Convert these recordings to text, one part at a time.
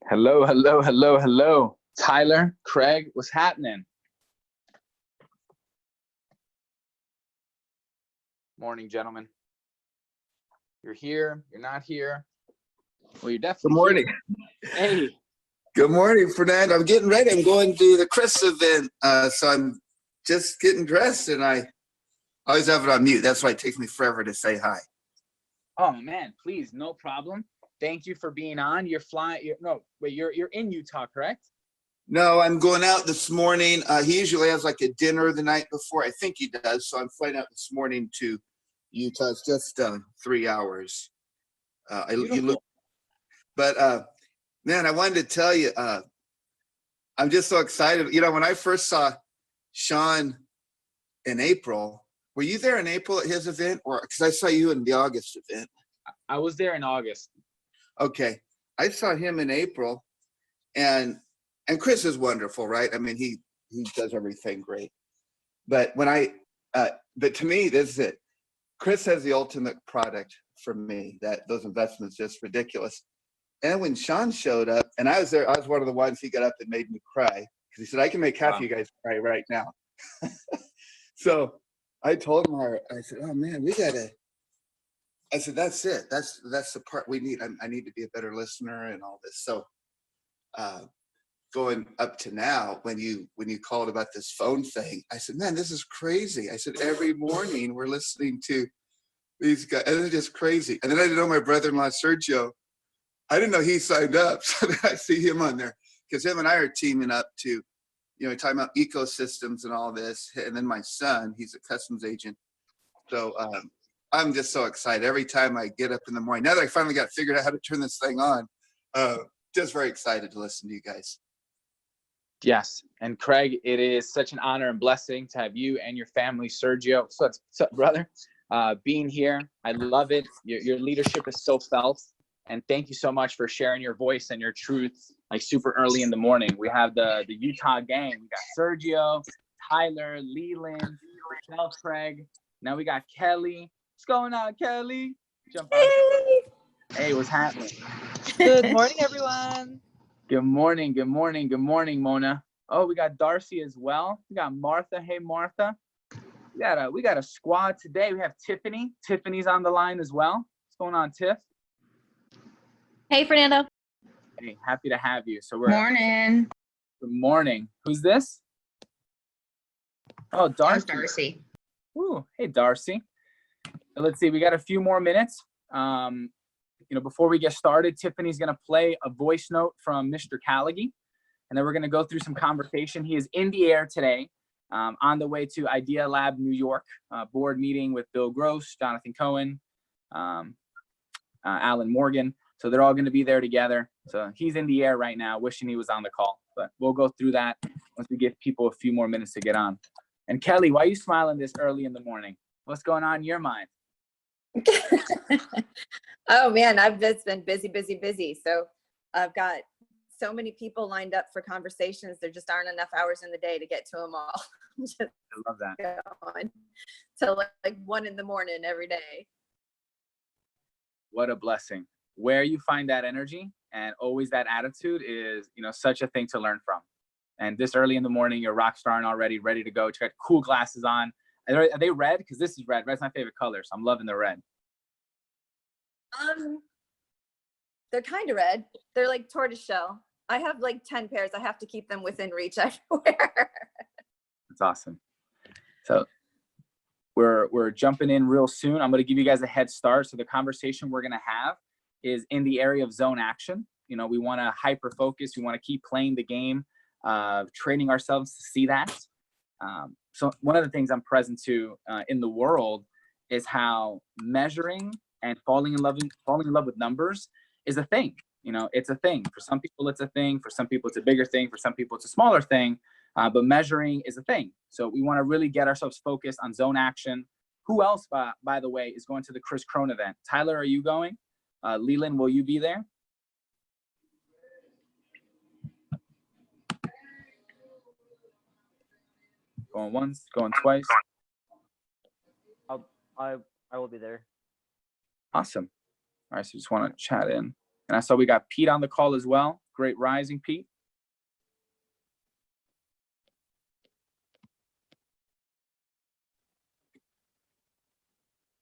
Hello, hello, hello, hello. Tyler, Craig, what's happening? Morning, gentlemen. You're here, you're not here. Well, you're definitely Good morning. Here. Hey. Good morning, Fernando. I'm getting ready. I'm going to the Chris event. So I'm just getting dressed and I always have it on mute. That's why it takes me forever to say hi. Oh man, please, no problem. Thank you for being on. You're flying. You're in Utah, correct? No, I'm going out this morning. He usually has like a dinner the night before. I think he does. So I'm flying out this morning to Utah. It's just 3 hours. Man, I wanted to tell you, I'm just so excited. You know, when I first saw Sean in April, were you there in April at his event? Or because I saw you in the August event. I was there in August. Okay. I saw him in April, and Chris is wonderful, right? I mean, he does everything great. But but to me, this is it. Chris has the ultimate product for me. Those investments just ridiculous. And when Sean showed up, and I was there, I was one of the ones he got up and made me cry because he said, "I can make half of you guys cry right now." So I told him, I said, "Oh man, I said, that's it. That's the part we need. I need to be a better listener and all this." So going up to now, when you called about this phone thing, I said, "Man, this is crazy." I said, "Every morning we're listening to these guys, and it's just crazy." And then I didn't know my brother-in-law Sergio. I didn't know he signed up, so I see him on there because him and I are teaming up to, talking about ecosystems and all this. And then my son, he's a customs agent. So I'm just so excited every time I get up in the morning. Now that I finally got figured out how to turn this thing on, just very excited to listen to you guys. Yes, and Craig, it is such an honor and blessing to have you and your family, Sergio. What's up, brother? Being here, I love it. Your leadership is so felt. And thank you so much for sharing your voice and your truth like super early in the morning. We have the Utah gang. We got Sergio, Tyler, Leland, Michelle, Craig. Now we got Kelly. What's going on, Kelly? Jump on. Hey, what's happening? Good morning, everyone. Good morning, good morning, good morning, Mona. Oh, we got Darcy as well. We got Martha. Hey, Martha. We got a squad today. We have Tiffany. Tiffany's on the line as well. What's going on, Tiff? Hey, Fernando. Hey, happy to have you. So we're morning. Good morning. Who's this? Oh, Darcy. Darcy. Ooh, hey, Darcy. Let's see. We got a few more minutes. Before we get started, Tiffany's going to play a voice note from Mr. Callaghy, and then we're going to go through some conversation. He is in the air today, on the way to Idea Lab, New York, board meeting with Bill Gross, Jonathan Cohen, Alan Morgan. So they're all going to be there together. So he's in the air right now, wishing he was on the call. But we'll go through that once we give people a few more minutes to get on. And Kelly, why are you smiling this early in the morning? What's going on in your mind? Oh man, I've just been busy. So I've got so many people lined up for conversations. There just aren't enough hours in the day to get to them all. I love that. Going till like 1 a.m. every day. What a blessing. Where you find that energy and always that attitude is, such a thing to learn from. And this early in the morning, you're rock starring already, ready to go. Check cool glasses on. Are they red? Because this is red. Red's my favorite color, so I'm loving the red. They're kind of red. They're like tortoiseshell. I have like 10 pairs. I have to keep them within reach everywhere. That's awesome. So we're jumping in real soon. I'm going to give you guys a head start. So the conversation we're going to have is in the area of zone action. We want to hyper focus. We want to keep playing the game, training ourselves to see that. So one of the things I'm present to in the world is how measuring and falling in love with numbers is a thing. It's a thing. For some people, it's a thing. For some people, it's a bigger thing. For some people, it's a smaller thing. But measuring is a thing. So we want to really get ourselves focused on zone action. Who else, by the way, is going to the Chris Crone event? Tyler, are you going? Leland, will you be there? Going once, going twice. I will be there. Awesome. All right, so just want to chat in. And I saw we got Pete on the call as well. Great rising, Pete.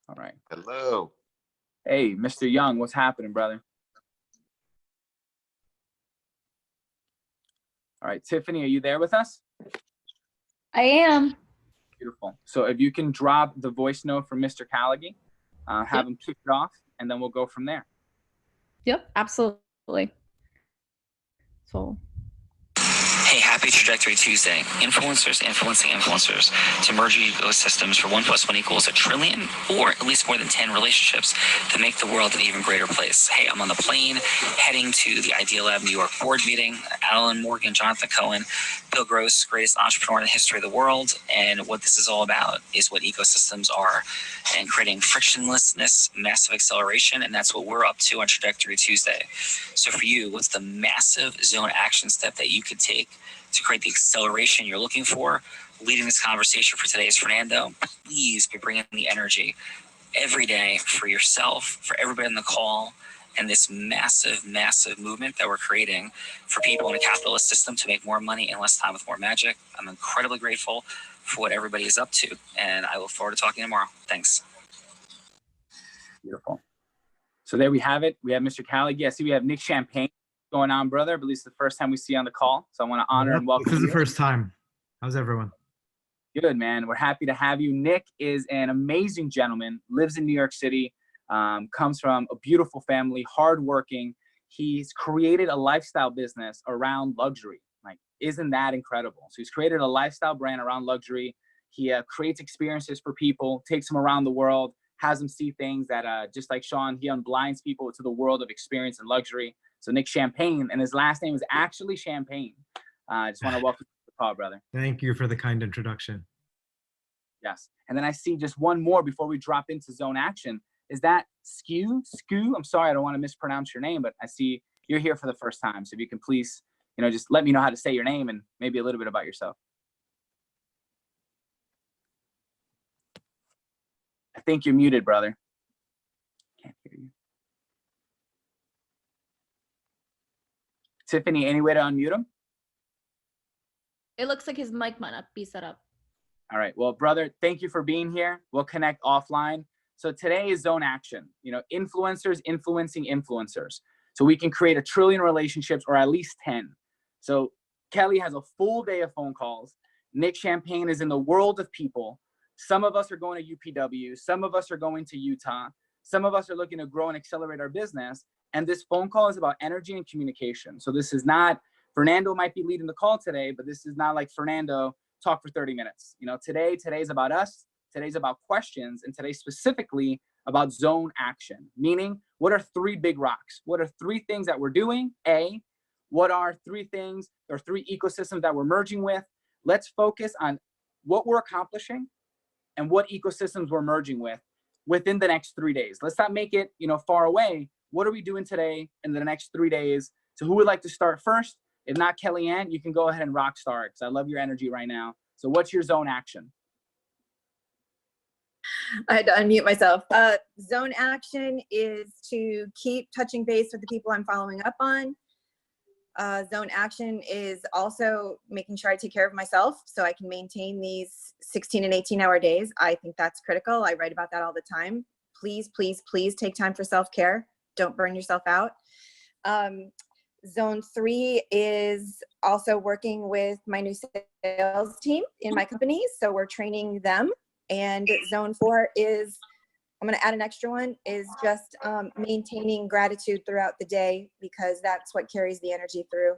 All right. Hello. Hey, Mr. Young, what's happening, brother? All right, Tiffany, are you there with us? I am. Beautiful. So if you can drop the voice note from Mr. Callaghy, have him kick it off, and then we'll go from there. Yep, absolutely. So Hey, happy Trajectory Tuesday. Influencers influencing influencers to merge ecosystems for 1 + 1 = 1 trillion, or at least more than 10 relationships that make the world an even greater place. Hey, I'm on the plane heading to the Idea Lab New York board meeting. Alan Morgan, Jonathan Cohen, Bill Gross, greatest entrepreneur in the history of the world. And what this is all about is what ecosystems are and creating frictionlessness, massive acceleration. And that's what we're up to on Trajectory Tuesday. So for you, what's the massive zone action step that you could take to create the acceleration you're looking for? Leading this conversation for today is Fernando. Please be bringing the energy every day for yourself, for everybody on the call, and this massive, massive movement that we're creating for people in a capitalist system to make more money in less time with more magic. I'm incredibly grateful for what everybody is up to, and I look forward to talking tomorrow. Thanks. Beautiful. So there we have it. We have Mr. Callaghy. I see we have Nick Champagne going on, brother. I believe it's the first time we see you on the call. So I want to honor and welcome This is you. the first time. How's everyone? Good, man. We're happy to have you. Nick is an amazing gentleman, lives in New York City, comes from a beautiful family, hardworking. He's created a lifestyle business around luxury. Like, isn't that incredible? So he's created a lifestyle brand around luxury. He creates experiences for people, takes them around the world, has them see things that, just like Sean, he unblinds people to the world of experience and luxury. So Nick Champagne, and his last name is actually Champagne. I just want to welcome you to the call, brother. Thank you for the kind introduction. Yes. And then I see just one more before we drop into zone action. Is that Skew? I'm sorry, I don't want to mispronounce your name, but I see you're here for the first time. So if you can please, just let me know how to say your name and maybe a little bit about yourself. I think you're muted, brother. Can't hear you. Tiffany, any way to unmute him? it looks like his mic might not be set up. All right. Well, brother, thank you for being here. We'll connect offline. So today is zone action, influencers influencing influencers. So we can create 1 trillion relationships, or at least 10. So Kelly has a full day of phone calls. Nick Champagne is in the world of people. Some of us are going to UPW. Some of us are going to Utah. Some of us are looking to grow and accelerate our business. And this phone call is about energy and communication. So this is not, Fernando might be leading the call today, but this is not like Fernando talk for 30 minutes. Today's about us. Today's about questions, and today's specifically about zone action, meaning what are 3 big rocks? What are 3 things that we're doing? What are 3 things or 3 ecosystems that we're merging with? Let's focus on what we're accomplishing and what ecosystems we're merging with within the next 3 days. Let's not make it, far away. What are we doing today in the next 3 days? So who would like to start first? If not, Kellyanne, you can go ahead and rock star it, because I love your energy right now. So what's your zone action? I had to unmute myself. Zone action is to keep touching base with the people I'm following up on. Zone action is also making sure I take care of myself so I can maintain these 16 and 18-hour days. I think that's critical. I write about that all the time. Please, please, please take time for self-care. Don't burn yourself out. Zone 3 is also working with my new sales team in my company. So we're training them. And zone 4 is, I'm going to add an extra one, is just maintaining gratitude throughout the day, because that's what carries the energy through.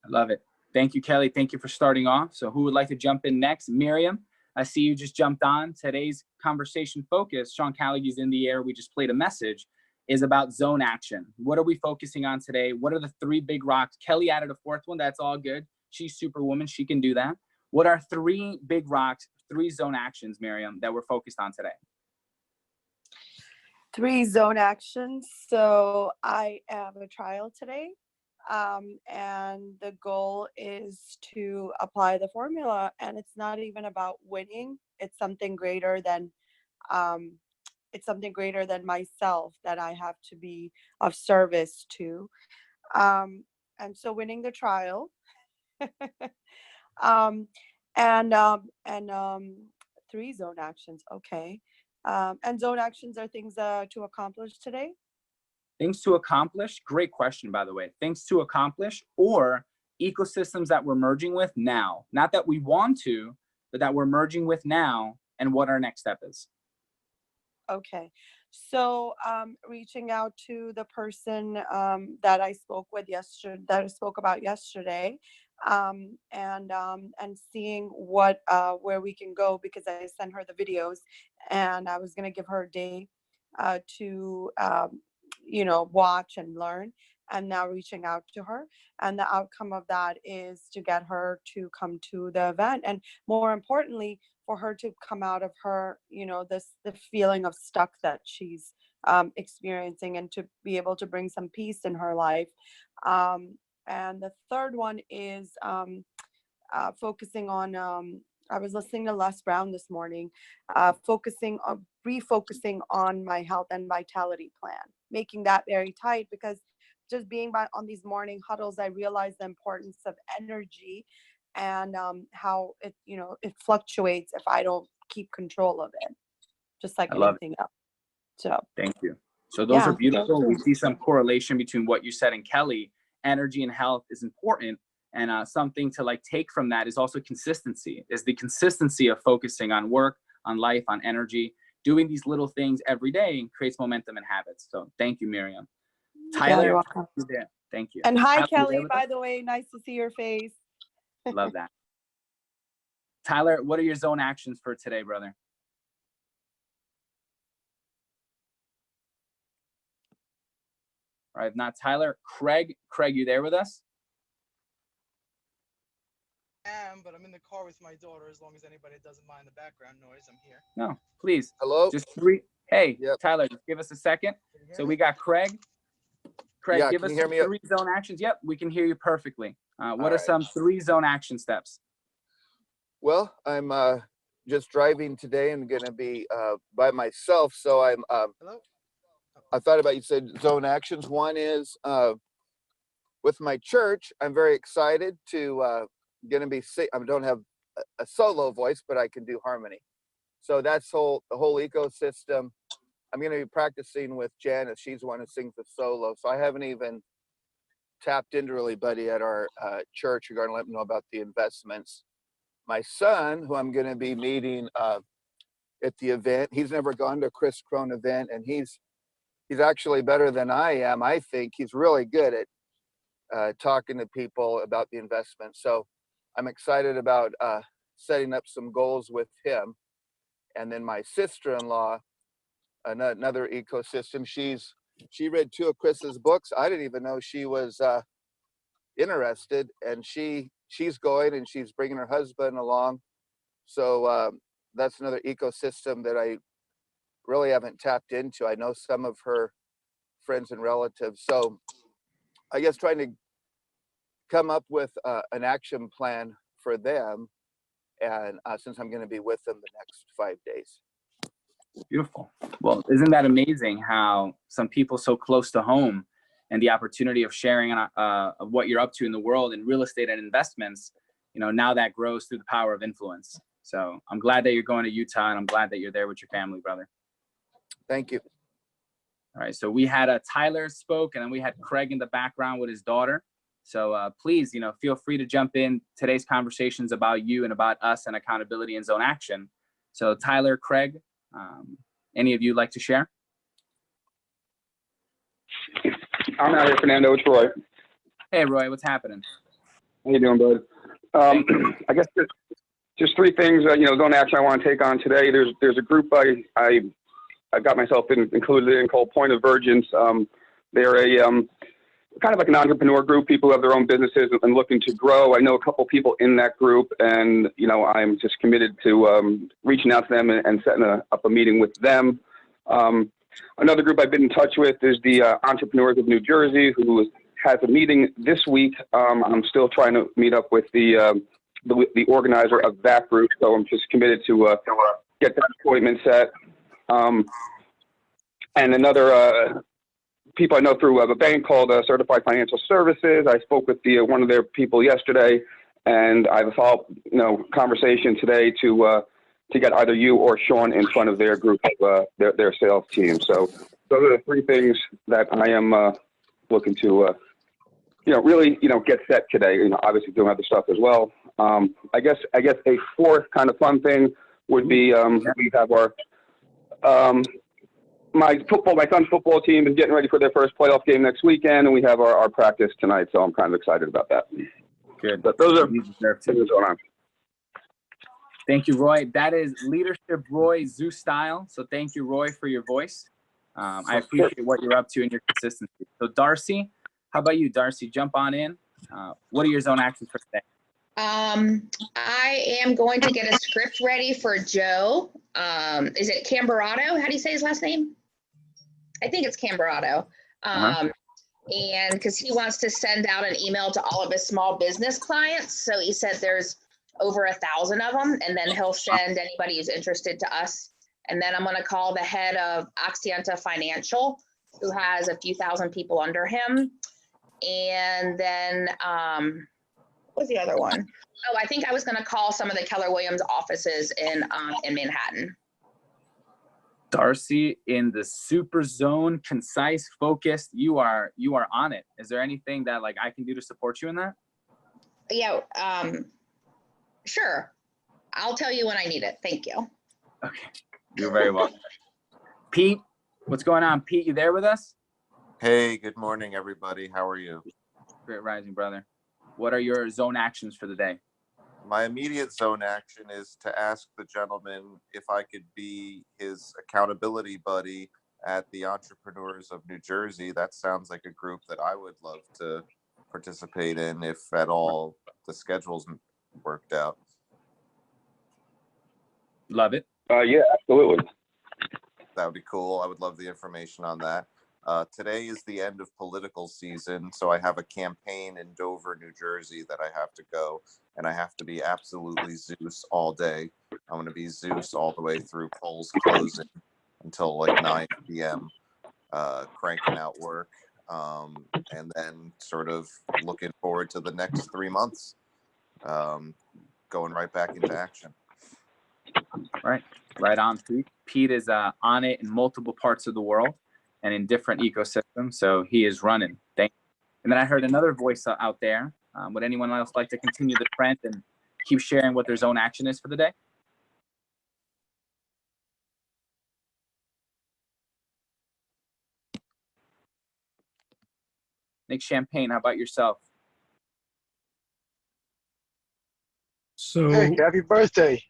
I love it. Thank you, Kelly. Thank you for starting off. So who would like to jump in next? Miriam, I see you just jumped on. Today's conversation focus, Sean Callaghy's in the air. We just played a message, is about zone action. What are we focusing on today? What are the 3 big rocks? Kelly added a 4th one. That's all good. She's superwoman. She can do that. What are 3 big rocks, 3 zone actions, Miriam, that we're focused on today? 3 zone actions. So I have a trial today, and the goal is to apply the formula. And it's not even about winning. It's something greater than myself that I have to be of service to. and so winning the trial. um, and 3 zone actions. Okay. And zone actions are things to accomplish today. Things to accomplish, great question, by the way. Things to accomplish or ecosystems that we're merging with now. Not that we want to, but that we're merging with now and what our next step is. Okay. So reaching out to the person that I spoke with yesterday, that I spoke about yesterday, and seeing what where we can go, because I sent her the videos and I was going to give her a day to watch and learn, and now reaching out to her, and the outcome of that is to get her to come to the event, and more importantly for her to come out of her the feeling of stuck that she's experiencing, and to be able to bring some peace in her life. And the third one is focusing on I was listening to Les Brown this morning, refocusing on my health and vitality plan, making that very tight, because just being on these morning huddles, I realized the importance of energy and how it fluctuates if I don't keep control of it, just like anything else. So thank you. So those are beautiful. We see some correlation between what you said and Kelly. Energy and health is important. And something to take from that is also consistency, is the consistency of focusing on work, on life, on energy. Doing these little things every day creates momentum and habits. So thank you, Miriam. Tyler, you're welcome. Thank you. And hi, Tyler, Kelly, by the way, nice to see your face. Love that. Tyler, what are your zone actions for today, brother? All right, not Tyler. Craig, you there with us? But I'm in the car with my daughter. As long as anybody doesn't mind the background noise, I'm here. No, please. Hello? Just 3. Hey, Yep. Tyler, just give us a second. So we got Craig. Yeah, give can us you hear me? 3 zone actions. Yep, we can hear you perfectly. What are right. some 3 zone action steps? Well, I'm just driving today and going to be by myself. So I'm, Hello? I thought about, you said zone actions. One is with my church, I'm very excited to going to be, I don't have a solo voice, but I can do harmony. So that's the whole ecosystem. I'm going to be practicing with Janice. She's the one who sings the solo. So I haven't even tapped into really buddy at our church. You're going to let them know about the investments. My son, who I'm going to be meeting at the event, he's never gone to a Chris Crone event, and he's actually better than I am. I think he's really good at talking to people about the investment. So I'm excited about setting up some goals with him. And then my sister-in-law, another ecosystem, she read 2 of Chris's books. I didn't even know she was interested, and she's going, and she's bringing her husband along. So that's another ecosystem that I really haven't tapped into. I know some of her friends and relatives. So I guess trying to come up with an action plan for them, and since I'm going to be with them the next 5 days. Beautiful. Well, isn't that amazing how some people so close to home and the opportunity of sharing of what you're up to in the world in real estate and investments, now that grows through the power of influence. So I'm glad that you're going to Utah, and I'm glad that you're there with your family, brother. Thank you. All right. So we had Tyler spoke, and then we had Craig in the background with his daughter. So please, feel free to jump in. Today's conversations about you and about us and accountability and zone action. So Tyler, Craig, any of you like to share? I'm out here, Fernando. It's Roy. Hey, Roy, what's happening? How you doing, bud? I guess just 3 things, zone action I want to take on today. There's a group I got myself included in called Point of Vergence. They're a kind of like an entrepreneur group, people who have their own businesses and looking to grow. I know a couple people in that group, and I'm just committed to reaching out to them and setting up a meeting with them. Another group I've been in touch with is the Entrepreneurs of New Jersey, who has a meeting this week. I'm still trying to meet up with the organizer of that group, so I'm just committed to get that appointment set. And another people I know through a bank called Certified Financial Services. I spoke with one of their people yesterday, and I have a follow-up, conversation today to get either you or Sean in front of their group, their sales team. So those are the three things that I am looking to, really, get set today. Obviously doing other stuff as well. I guess a fourth kind of fun thing would be we have our my son's football team is getting ready for their first playoff game next weekend, and we have our practice tonight. So I'm kind of excited about that. Good. But those are things going on. Thank you, Roy. That is Leadership Roy Zeus style. So thank you, Roy, for your voice. I appreciate what you're up to and your consistency. So Darcy, how about you, Darcy? Jump on in. What are your zone actions for today? I am going to get a script ready for Joe. Is it Camberado? How do you say his last name? I think it's Camberado. And because he wants to send out an email to all of his small business clients. So he said there's over 1,000 of them, and then he'll send anybody who's interested to us. And then I'm going to call the head of Occidental Financial, who has a few thousand people under him. And then, what was the other one? Oh, I think I was going to call some of the Keller Williams offices in Manhattan. Darcy, in the super zone, concise, focused, you are on it. Is there anything that I can do to support you in that? Yeah, sure. I'll tell you when I need it. Thank you. Okay, you're very welcome. Pete, what's going on? Pete, you there with us? Hey, good morning, everybody. How are you? Great rising, brother. What are your zone actions for the day? My immediate zone action is to ask the gentleman if I could be his accountability buddy at the Entrepreneurs of New Jersey. That sounds like a group that I would love to participate in if at all the schedule's worked out. Love it. Yeah, absolutely. That would be cool. I would love the information on that. Today is the end of political season, so I have a campaign in Dover, New Jersey that I have to go, and I have to be absolutely Zeus all day. I'm going to be Zeus all the way through polls closing until 9 p.m., cranking out work, and then sort of looking forward to the next 3 months, going right back into action. Right on, Pete. Pete is on it in multiple parts of the world and in different ecosystems, so he is running. Thank you. And then I heard another voice out there. Would anyone else like to continue the trend and keep sharing what their zone action is for the day? Nick Champagne, how about yourself? So, Hey, happy birthday,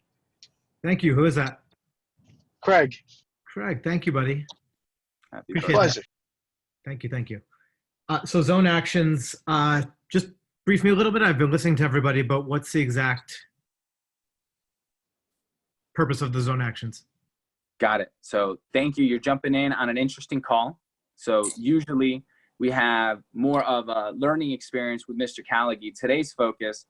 thank you. Who is that? Craig. Craig, thank you, buddy. Happy Appreciate birthday. Pleasure. Thank you. Thank you. So zone actions, just brief me a little bit. I've been listening to everybody, but what's the exact purpose of the zone actions? Got it. So thank you. You're jumping in on an interesting call. So usually we have more of a learning experience with Mr. Callaghy. Today's focus,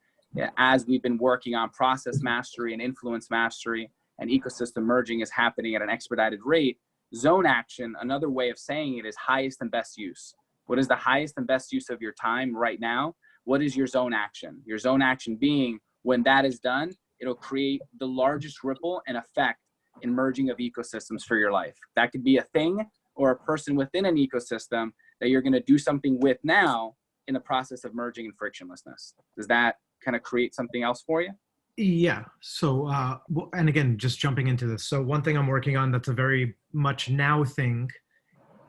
as we've been working on process mastery and influence mastery and ecosystem merging is happening at an expedited rate. Zone action, another way of saying it, is highest and best use. What is the highest and best use of your time right now? What is your zone action? Your zone action being, when that is done, it'll create the largest ripple and effect in merging of ecosystems for your life. That could be a thing or a person within an ecosystem that you're going to do something with now in the process of merging and frictionlessness. Does that kind of create something else for you? Yeah. So, and again, just jumping into this. So one thing I'm working on that's a very much now thing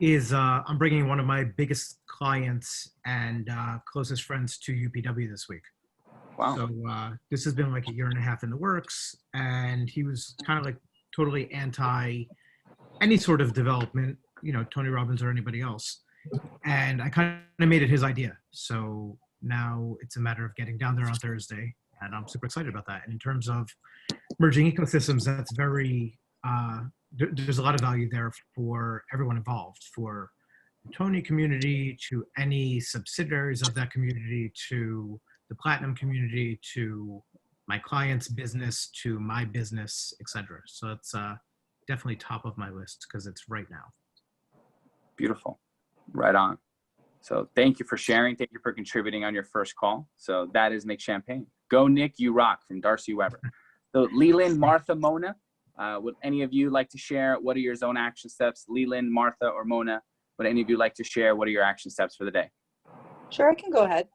is I'm bringing one of my biggest clients and closest friends to UPW this week. Wow. So this has been like a year and a half in the works, and he was kind of like totally anti any sort of development, Tony Robbins or anybody else. And I kind of made it his idea. So now it's a matter of getting down there on Thursday, and I'm super excited about that. And in terms of merging ecosystems, that's very, there's a lot of value there for everyone involved, for the Tony community, to any subsidiaries of that community, to the Platinum community, to my client's business, to my business, etc. So it's definitely top of my list because it's right now. Beautiful. Right on. So thank you for sharing. Thank you for contributing on your first call. So that is Nick Champagne. Go Nick, you rock, from Darcy Weber. So Leland, Martha, Mona, would any of you like to share what are your zone action steps? Leland, Martha, or Mona, would any of you like to share what are your action steps for the day? Sure, I can go ahead.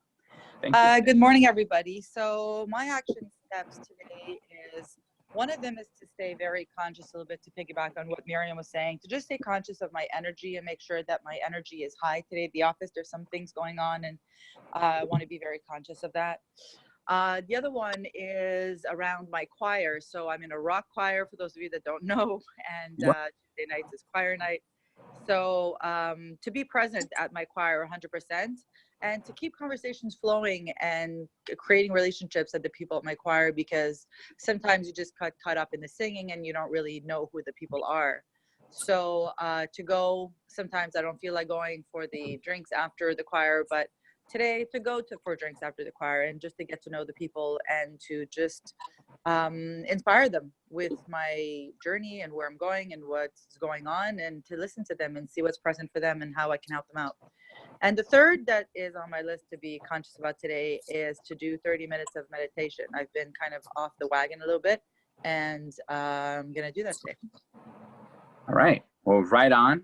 Thank you. Good morning, everybody. So my action steps today is, one of them is to stay very conscious, a little bit to piggyback on what Miriam was saying, to just stay conscious of my energy and make sure that my energy is high today at the office. There's some things going on, and I want to be very conscious of that. The other one is around my choir. So I'm in a rock choir, for those of you that don't know, and Tuesday nights is choir night. So to be present at my choir 100%, and to keep conversations flowing and creating relationships with the people at my choir, because sometimes you just got caught up in the singing and you don't really know who the people are. So to go, sometimes I don't feel like going for the drinks after the choir, but today to go for drinks after the choir, and just to get to know the people and to just inspire them with my journey and where I'm going and what's going on, and to listen to them and see what's present for them and how I can help them out. And the third that is on my list to be conscious about today is to do 30 minutes of meditation. I've been kind of off the wagon a little bit, and I'm going to do that today. All right. Well, right on.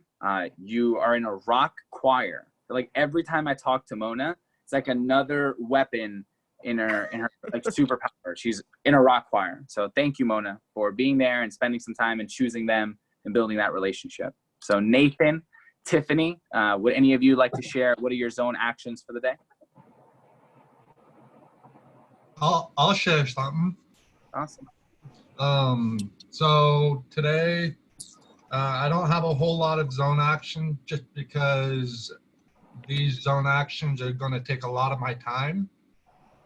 You are in a rock choir. Like every time I talk to Mona, it's like another weapon in her like superpower. She's in a rock choir. So thank you, Mona, for being there and spending some time and choosing them and building that relationship. So Nathan, Tiffany, would any of you like to share what are your zone actions for the day? I'll share something. Awesome. So today, I don't have a whole lot of zone action, just because these zone actions are going to take a lot of my time.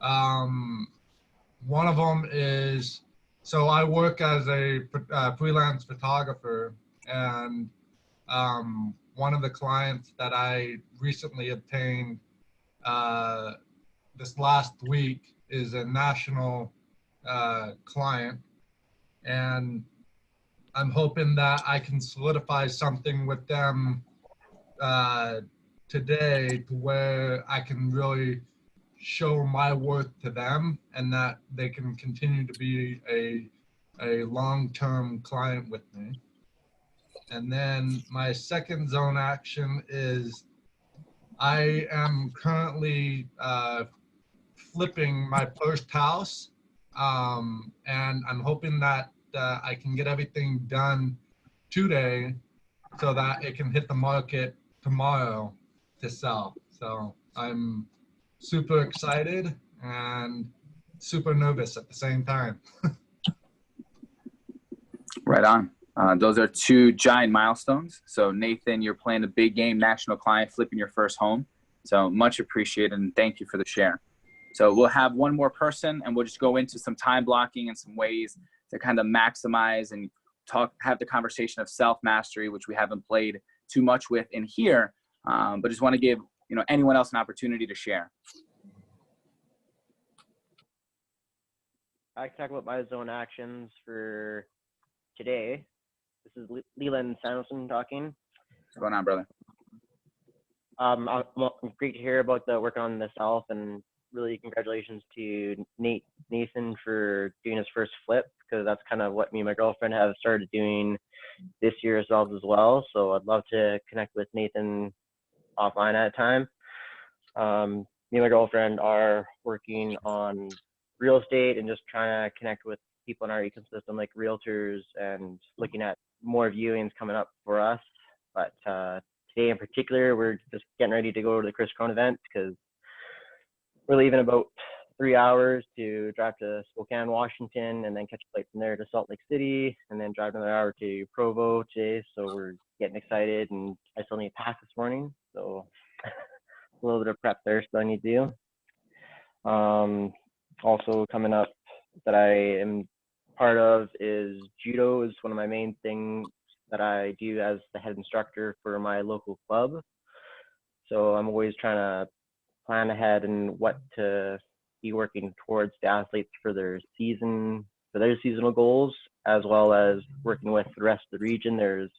One of them is, so I work as a freelance photographer, and one of the clients that I recently obtained this last week is a national client, and I'm hoping that I can solidify something with them today, to where I can really show my worth to them, and that they can continue to be a long-term client with me. And then my second zone action is, I am currently flipping my first house, and I'm hoping that I can get everything done today so that it can hit the market tomorrow to sell. So I'm super excited and super nervous at the same time. Right on. Those are two giant milestones. So Nathan, you're playing a big game, national client, flipping your first home. So much appreciated, and thank you for the share. So we'll have one more person, and we'll just go into some time blocking and some ways to kind of maximize and have the conversation of self-mastery, which we haven't played too much with in here, but just want to give anyone else an opportunity to share. I can talk about my zone actions for today. This is Leland Samuelson talking. What's going on, brother? Great to hear about the work on the self, and really congratulations to Nathan for doing his first flip, because that's kind of what me and my girlfriend have started doing this year ourselves as well. So I'd love to connect with Nathan offline at a time. Me and my girlfriend are working on real estate and just trying to connect with people in our ecosystem, like realtors, and looking at more viewings coming up for us. But today in particular, we're just getting ready to go to the Chris Crone event, because we're leaving about 3 hours to drive to Spokane, Washington, and then catch a flight from there to Salt Lake City, and then drive another hour to Provo today. So we're getting excited, and I still need to pack this morning, so a little bit of prep there still I need to do. Also coming up that I am part of is judo, is one of my main things that I do as the head instructor for my local club. So I'm always trying to plan ahead and what to be working towards the athletes for their seasonal goals, as well as working with the rest of the region. There's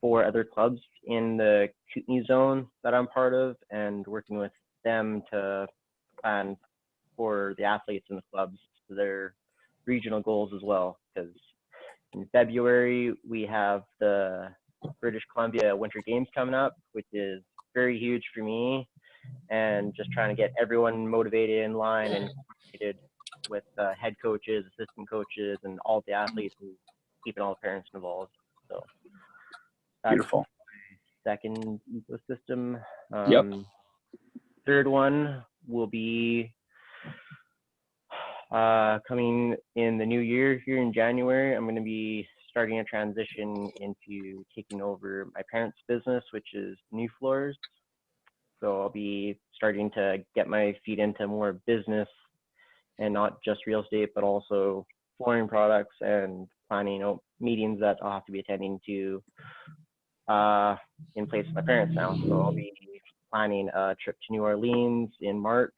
4 other clubs in the Kootenai zone that I'm part of, and working with them to plan for the athletes in the clubs to their regional goals as well. Because in February, we have the British Columbia Winter Games coming up, which is very huge for me, and just trying to get everyone motivated in line and coordinated with head coaches, assistant coaches, and all the athletes, and keeping all the parents involved. So that's Beautiful. my second ecosystem. Yep. Third one will be coming in the new year here in January. I'm going to be starting a transition into taking over my parents' business, which is New Floors. So I'll be starting to get my feet into more business and not just real estate, but also flooring products, and planning out meetings that I'll have to be attending to in place with my parents now. So I'll be planning a trip to New Orleans in March,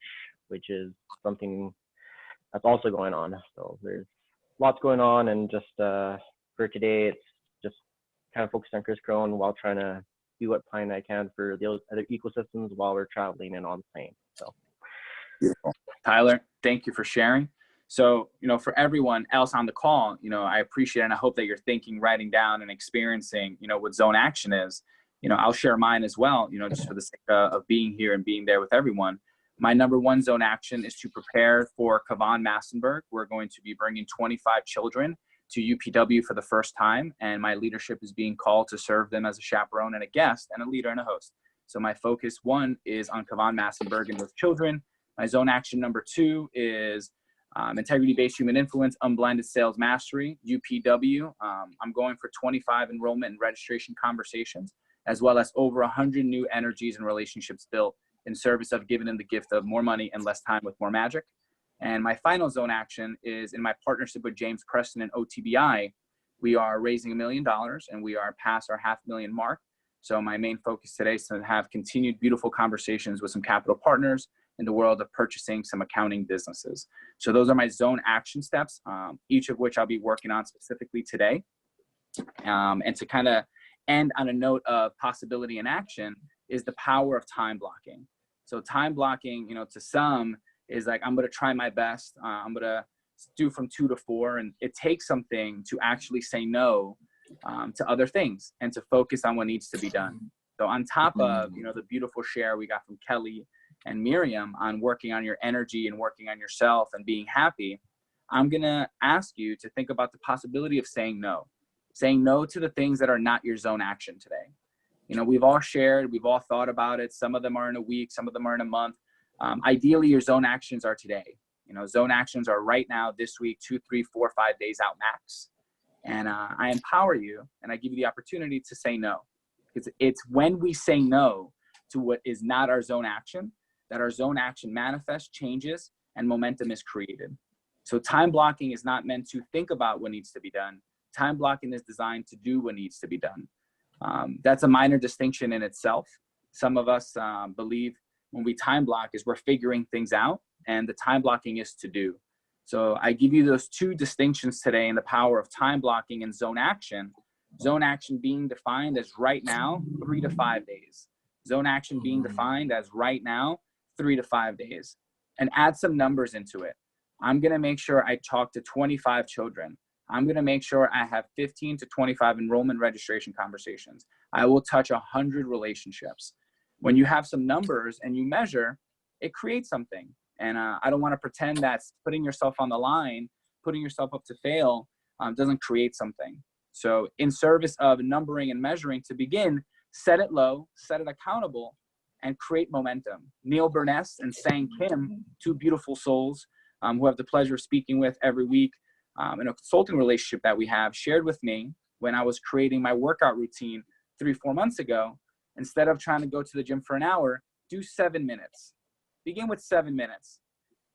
which is something that's also going on. So there's lots going on, and just for today, it's just kind of focused on Chris Crone while trying to do what plan I can for the other ecosystems while we're traveling and on the plane. So beautiful. Tyler, thank you for sharing. So, for everyone else on the call, I appreciate it, and I hope that you're thinking, writing down, and experiencing, what zone action is. I'll share mine as well, just for the sake of being here and being there with everyone. My number one zone action is to prepare for Kavan Massenburg. We're going to be bringing 25 children to UPW for the first time, and my leadership is being called to serve them as a chaperone and a guest and a leader and a host. So my focus one is on Kavan Massenburg and those children. My zone action number 2 is integrity-based human influence, unblinded sales mastery, UPW. I'm going for 25 enrollment and registration conversations, as well as over 100 new energies and relationships built in service of giving them the gift of more money and less time with more magic. And my final zone action is in my partnership with James Preston and OTBI. We are raising $1 million, and we are past our $500,000 mark. So my main focus today is to have continued beautiful conversations with some capital partners in the world of purchasing some accounting businesses. So those are my zone action steps, each of which I'll be working on specifically today. And to kind of end on a note of possibility and action is the power of time blocking. So time blocking, to some is like, I'm going to try my best. I'm going to do from 2 to 4. And it takes something to actually say no to other things and to focus on what needs to be done. So on top of, the beautiful share we got from Kelly and Miriam on working on your energy and working on yourself and being happy, I'm going to ask you to think about the possibility of saying no to the things that are not your zone action today. We've all shared, we've all thought about it. Some of them are in a week, some of them are in a month. Ideally, your zone actions are today. Zone actions are right now, this week, 2, 3, 4, 5 days out max. And I empower you, and I give you the opportunity to say no. It's when we say no to what is not our zone action that our zone action manifests, changes, and momentum is created. So time blocking is not meant to think about what needs to be done. Time blocking is designed to do what needs to be done. That's a minor distinction in itself. Some of us believe when we time block is we're figuring things out, and the time blocking is to do. So I give you those 2 distinctions today in the power of time blocking and zone action. Zone action being defined as right now, 3 to 5 days. Zone action being defined as right now, 3 to 5 days. And add some numbers into it. I'm going to make sure I talk to 25 children. I'm going to make sure I have 15 to 25 enrollment registration conversations. I will touch 100 relationships. When you have some numbers and you measure, it creates something. And I don't want to pretend that putting yourself on the line, putting yourself up to fail doesn't create something. So in service of numbering and measuring, to begin, set it low, set it accountable, and create momentum. Neil Burness and Sang Kim, 2 beautiful souls who have the pleasure of speaking with every week in a consulting relationship that we have, shared with me when I was creating my workout routine 3-4 months ago. Instead of trying to go to the gym for an hour, do 7 minutes. Begin with 7 minutes.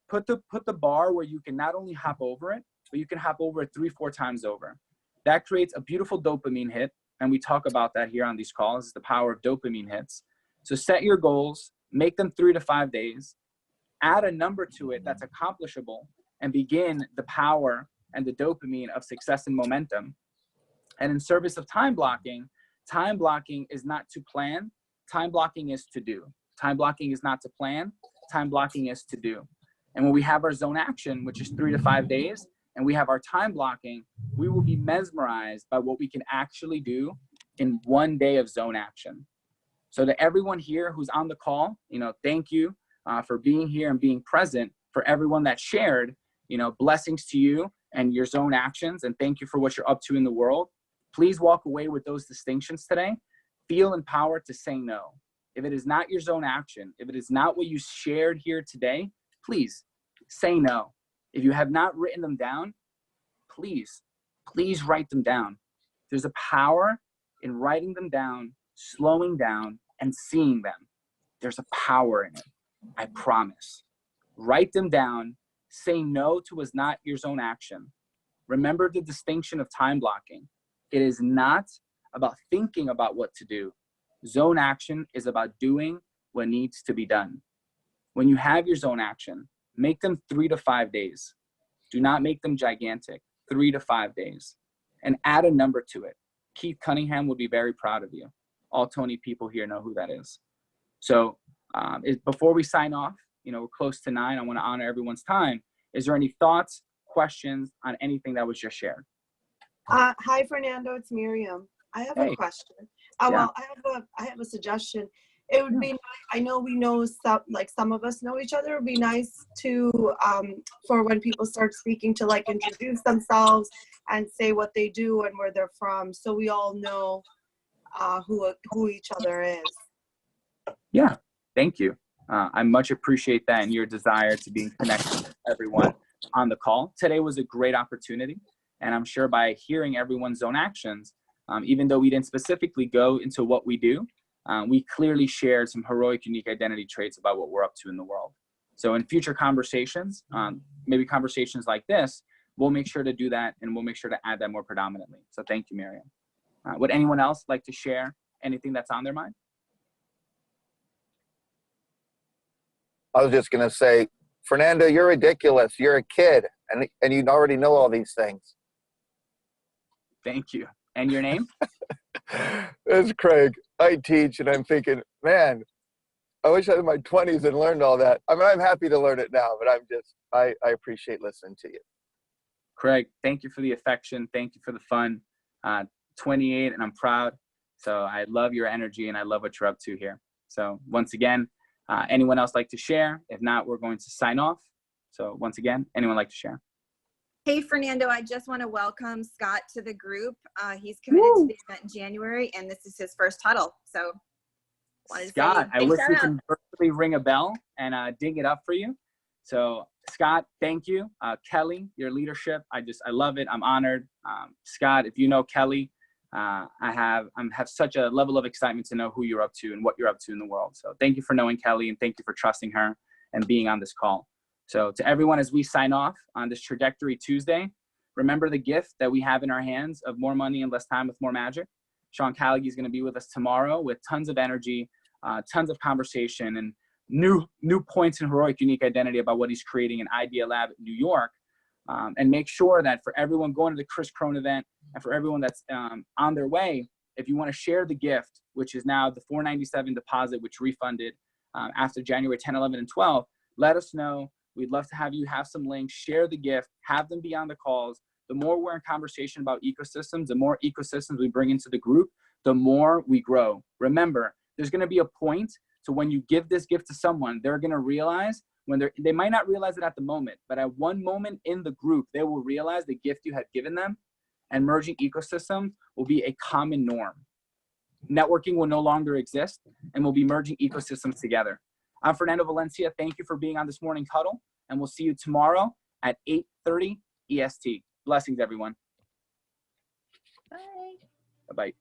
Put the bar where you can not only hop over it, but you can hop over it 3-4 times over. That creates a beautiful dopamine hit. And we talk about that here on these calls, the power of dopamine hits. So set your goals, make them 3 to 5 days, add a number to it that's accomplishable, and begin the power and the dopamine of success and momentum. And in service of time blocking, Time blocking is not to plan. Time blocking is to do. Time blocking is not to plan. Time blocking is to do. And when we have our zone action, which is 3 to 5 days, and we have our time blocking, we will be mesmerized by what we can actually do in 1 day of zone action. So to everyone here who's on the call, thank you for being here and being present. For everyone that shared, blessings to you and your zone actions, and thank you for what you're up to in the world. Please walk away with those distinctions today. Feel empowered to say no. If it is not your zone action, if it is not what you shared here today, please say no. If you have not written them down, please write them down. There's a power in writing them down, slowing down, and seeing them. There's a power in it. I promise. Write them down. Say no to what is not your zone action. Remember the distinction of time blocking. It is not about thinking about what to do. Zone action is about doing what needs to be done. When you have your zone action, make them 3 to 5 days. Do not make them gigantic. 3 to 5 days. And add a number to it. Keith Cunningham would be very proud of you. All Tony people here know who that is. So before we sign off, we're close to 9. I want to honor everyone's time. Is there any thoughts, questions on anything that was just shared? Hi, Fernando. It's Miriam. I have a question. Well, I have a suggestion. It would be nice, I know we know some of us know each other. It would be nice to for when people start speaking to introduce themselves and say what they do and where they're from, so we all know who each other is. Yeah, thank you. I much appreciate that and your desire to be connected with everyone on the call. Today was a great opportunity, and I'm sure by hearing everyone's own actions, even though we didn't specifically go into what we do, we clearly shared some heroic, unique identity traits about what we're up to in the world. So in future conversations, maybe conversations like this, we'll make sure to do that, and we'll make sure to add that more predominantly. So thank you, Miriam. Would anyone else like to share anything that's on their mind? I was just going to say, Fernando, you're ridiculous. You're a kid, and you already know all these things. Thank you. And your name? This is Craig. I teach, and I'm thinking, man, I wish I was in my 20s and learned all that. I mean, I'm happy to learn it now, but I appreciate listening to you. Craig, thank you for the affection. Thank you for the fun. 28, and I'm proud. So I love your energy, and I love what you're up to here. So once again, anyone else like to share? If not, we're going to sign off. So once again, anyone like to share? Hey, Fernando, I just want to welcome Scott to the group. He's committed to the event in January, and this is his first huddle. So Scott, I wish we can virtually ring a bell and ding it up for you. So Scott, thank you. Kelly, your leadership, I love it. I'm honored. Scott, if you know Kelly, I have such a level of excitement to know who you're up to and what you're up to in the world. So thank you for knowing Kelly, and thank you for trusting her and being on this call. So to everyone, as we sign off on this Trajectory Tuesday, remember the gift that we have in our hands of more money and less time with more magic. Sean Callaghan is going to be with us tomorrow with tons of energy, tons of conversation, and new points in heroic, unique identity about what he's creating in Idea Lab in New York. And make sure that for everyone going to the Chris Crone event and for everyone that's on their way, if you want to share the gift, which is now the $497 deposit, which refunded after January 10, 11, and 12, let us know. We'd love to have you have some links, share the gift, have them be on the calls. The more we're in conversation about ecosystems, the more ecosystems we bring into the group, the more we grow. Remember, there's going to be a point to when you give this gift to someone, they're going to realize they might not realize it at the moment, but at one moment in the group, they will realize the gift you had given them, and merging ecosystems will be a common norm. Networking will no longer exist, and we'll be merging ecosystems together. I'm Fernando Valencia. Thank you for being on this morning's huddle, and we'll see you tomorrow at 8:30 EST. Blessings, everyone. Bye. Bye-bye.